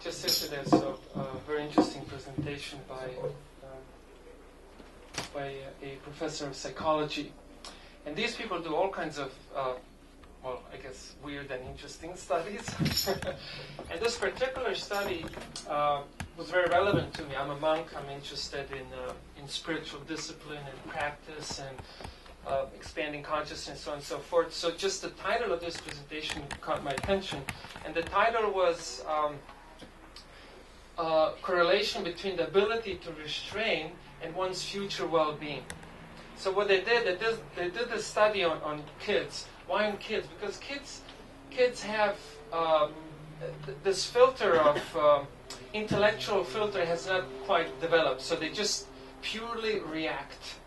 just yesterday, so very interesting presentation by a professor of psychology. And these people do all kinds of, well, I guess, weird and interesting studies. And this particular study was very relevant to me. I'm a monk. I'm interested in spiritual discipline and practice and expanding consciousness, so on and so forth. So just the title of this presentation caught my attention. And the title was Correlation Between the Ability to Restrain and One's Future Well-Being. So what they did a study on kids. Why on kids? Because kids have this filter of intellectual filter has not quite developed. So they just purely react.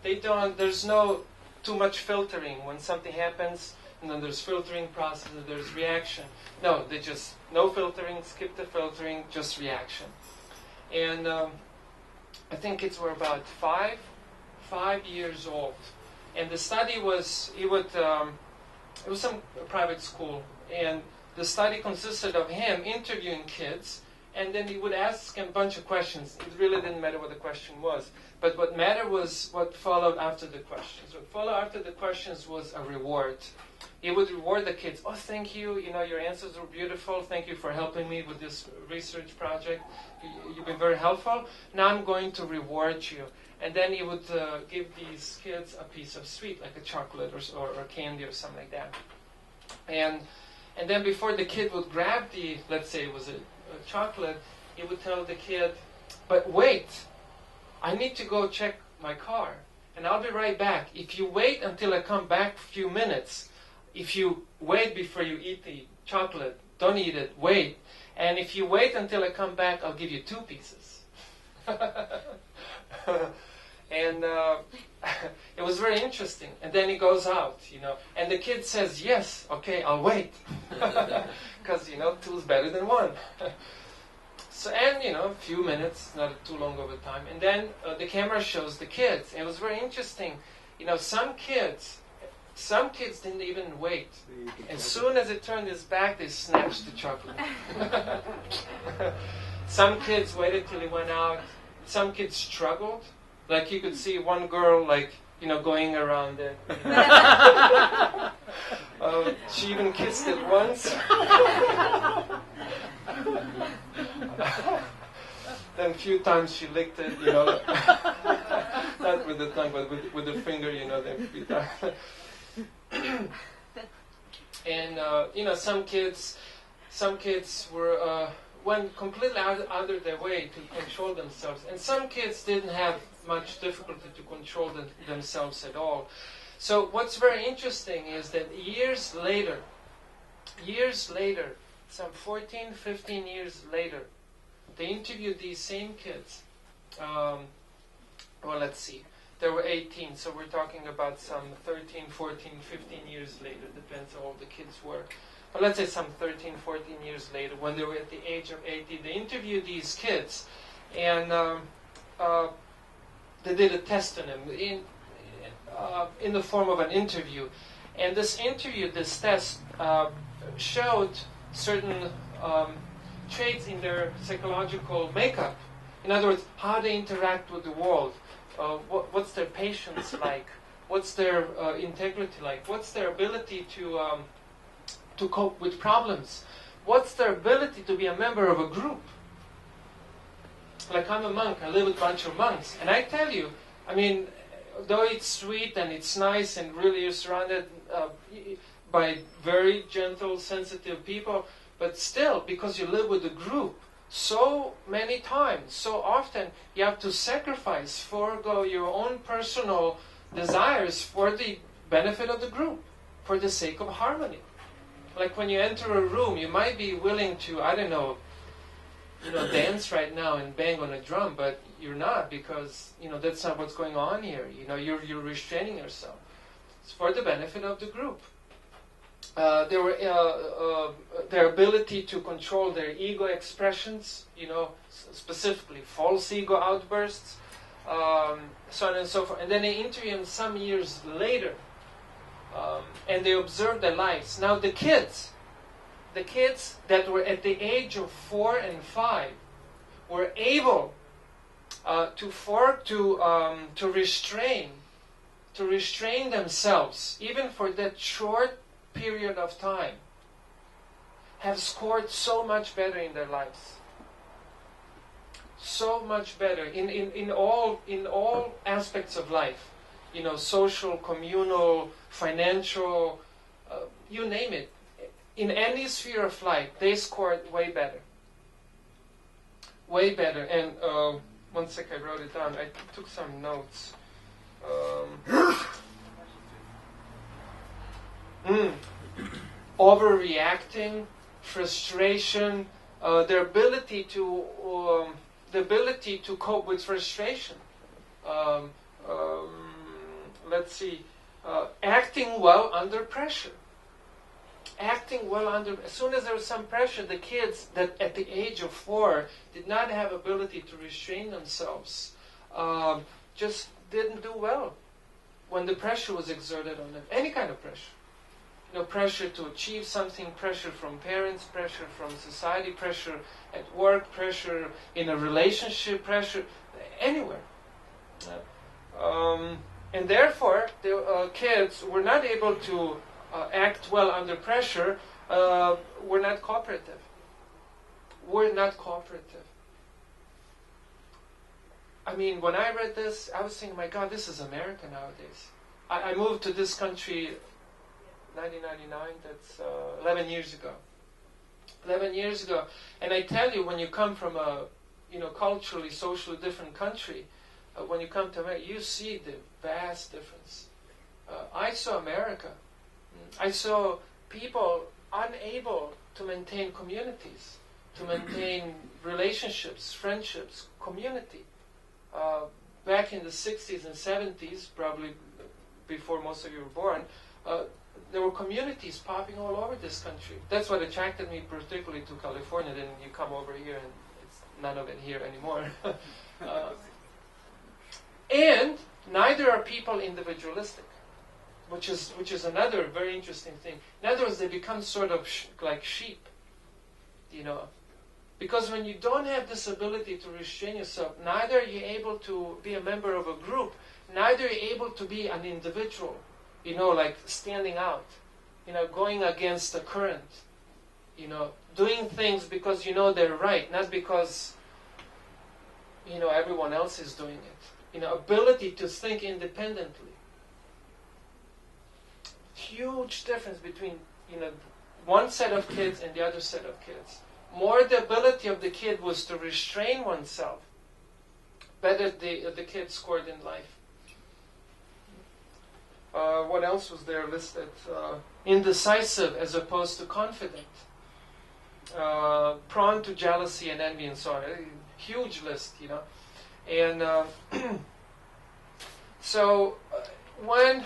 They don't. There's no too much filtering when something happens, and then there's filtering process, and there's reaction. No, they just no filtering, skip the filtering, just reaction. And I think kids were about 5 years old, and the study was it was some private school, and the study consisted of him interviewing kids, and then he would ask them a bunch of questions. It really didn't matter what the question was. But what mattered was what followed after the questions. What followed after the questions was a reward. He would reward the kids. Oh, thank you. You know, your answers were beautiful. Thank you for helping me with this research project. You've been very helpful. Now I'm going to reward you. And then he would give these kids a piece of sweet, like a chocolate or candy or something like that. And then before the kid would grab the, let's say it was a chocolate, he would tell the kid, but wait, I need to go check my car, and I'll be right back. If you wait until I come back a few minutes, if you wait before you eat the chocolate, don't eat it, wait. And if you wait until I come back, I'll give you 2 pieces. And it was very interesting. And then he goes out, you know, and the kid says, yes, okay, I'll wait. Because, you know, 2 is better than 1. So, and, you know, a few minutes, not too long of a time. And then the camera shows the kids. And it was very interesting. You know, some kids didn't even wait. As soon as it turned his back, they snatched the chocolate. Some kids waited till he went out. Some kids struggled. Like you could see one girl, like, you know, going around it. You know. She even kissed it once. Then a few times she licked it, you know. Not with the tongue, but with the finger, you know, then a few times. And, you know, some kids were, went completely out of their way to control themselves. And some kids didn't have much difficulty to control themselves at all. So what's very interesting is that years later, some 14, 15 years later, they interviewed these same kids. Well, let's see. They were 18, so we're talking about some 13, 14, 15 years later. Depends how old the kids were. But let's say some 13, 14 years later, when they were at the age of 18, they interviewed these kids. And they did a test on them in the form of an interview. And this test showed certain traits in their psychological makeup. In other words, how they interact with the world. What's their patience like? What's their integrity like? What's their ability to cope with problems? What's their ability to be a member of a group? Like I'm a monk, I live with a bunch of monks. And I tell you, I mean, though it's sweet and it's nice and really you're surrounded by very gentle, sensitive people, but still, because you live with a group, so many times, so often, you have to sacrifice, forego your own personal desires for the benefit of the group, for the sake of harmony. Like when you enter a room, you might be willing to, I don't know, dance right now and bang on a drum, but you're not, because, that's not what's going on here. You're restraining yourself. It's for the benefit of the group. Their ability to control their ego expressions, specifically false ego outbursts, so on and so forth. And then they interview them some years later, and they observe their lives. Now the kids, the kids that were at the age of 4 and 5 were able to restrain themselves, even for that short period of time, have scored so much better in their lives. So much better in all aspects of life. You know, social, communal, financial, you name it. In any sphere of life, they scored way better. Way better. And one sec, I wrote it down. I took some notes. Overreacting, frustration, the ability to cope with frustration. Let's see, acting well under pressure. Acting well under. As soon as there was some pressure, the kids that at the age of 4 did not have ability to restrain themselves, just didn't do well when the pressure was exerted on them. Any kind of pressure. You know, pressure to achieve something, pressure from parents, pressure from society, pressure at work, pressure in a relationship, pressure anywhere. And therefore, the kids were not able to act well under pressure, were not cooperative. Were not cooperative. I mean, when I read this, I was thinking, my God, this is America nowadays. I moved to this country 1999, that's 11 years ago. 11 years ago. And I tell you, when you come from a culturally, socially different country, when you come to America, you see the vast difference. I saw America. I saw people unable to maintain communities, to maintain relationships, friendships, community. Back in the 60s and 70s, probably before most of you were born, there were communities popping all over this country. That's what attracted me particularly to California. Then you come over here and it's none of it here anymore. And neither are people individualistic, which is another very interesting thing. In other words, they become sort of like sheep, you know. Because when you don't have this ability to restrain yourself, neither are you able to be a member of a group, neither are you able to be an individual, you know, like standing out, you know, going against the current, you know, doing things because you know they're right, not because, you know, everyone else is doing it. You know, ability to think independently. Huge difference between, you know, one set of kids and the other set of kids. More the ability of the kid was to restrain oneself, better the kid scored in life. What else was there listed? Indecisive as opposed to confident. Prone to jealousy and envy and so on. A huge list, you know. And so when,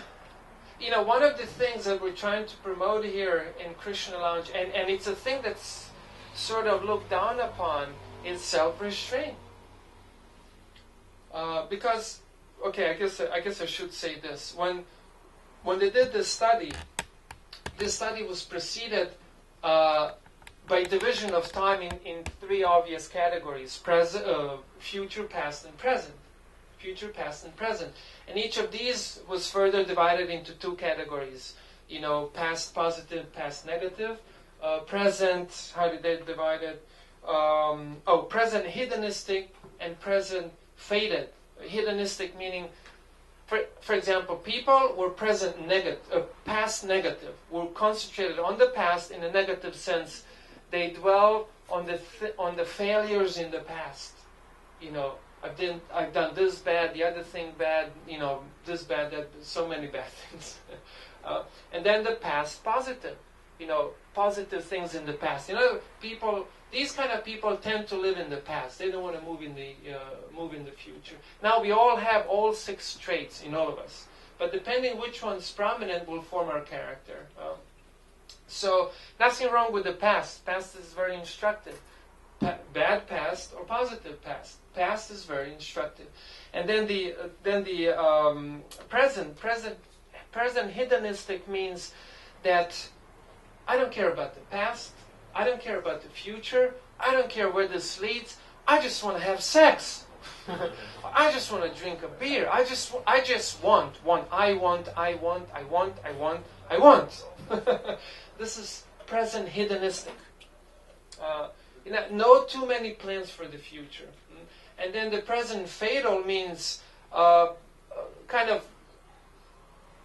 you know, one of the things that we're trying to promote here in Krishna Lounge, and it's a thing that's sort of looked down upon, is self-restraint. Because, okay, I guess I should say this. When they did this study was preceded by division of time in 3 obvious categories: future, past, and present. Future, past, and present. And each of these was further divided into 2 categories. You know, past positive, past negative. Present, how did they divide it? Present hedonistic and present faded. Hedonistic meaning, for example, people were past negative, were concentrated on the past in a negative sense. They dwell on the failures in the past. You know, I've done this bad, the other thing bad, you know, this bad, that, so many bad things. And then the past positive, you know, positive things in the past. You know, these kind of people tend to live in the past. They don't want to move in the future. Now we all have all 6 traits in all of us, but depending which one's prominent will form our character. So nothing wrong with the past. Past is very instructive. Bad past or positive past. Past is very instructive. And then the present hedonistic means that I don't care about the past. I don't care about the future. I don't care where this leads. I just want to have sex. I just want to drink a beer. I just want. I want. This is present hedonistic. No too many plans for the future. And then the present fatal means kind of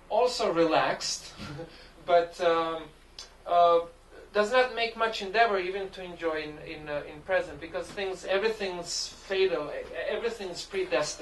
also relaxed, but does not make much endeavor even to enjoy in present, because everything's fatal, everything's predestined.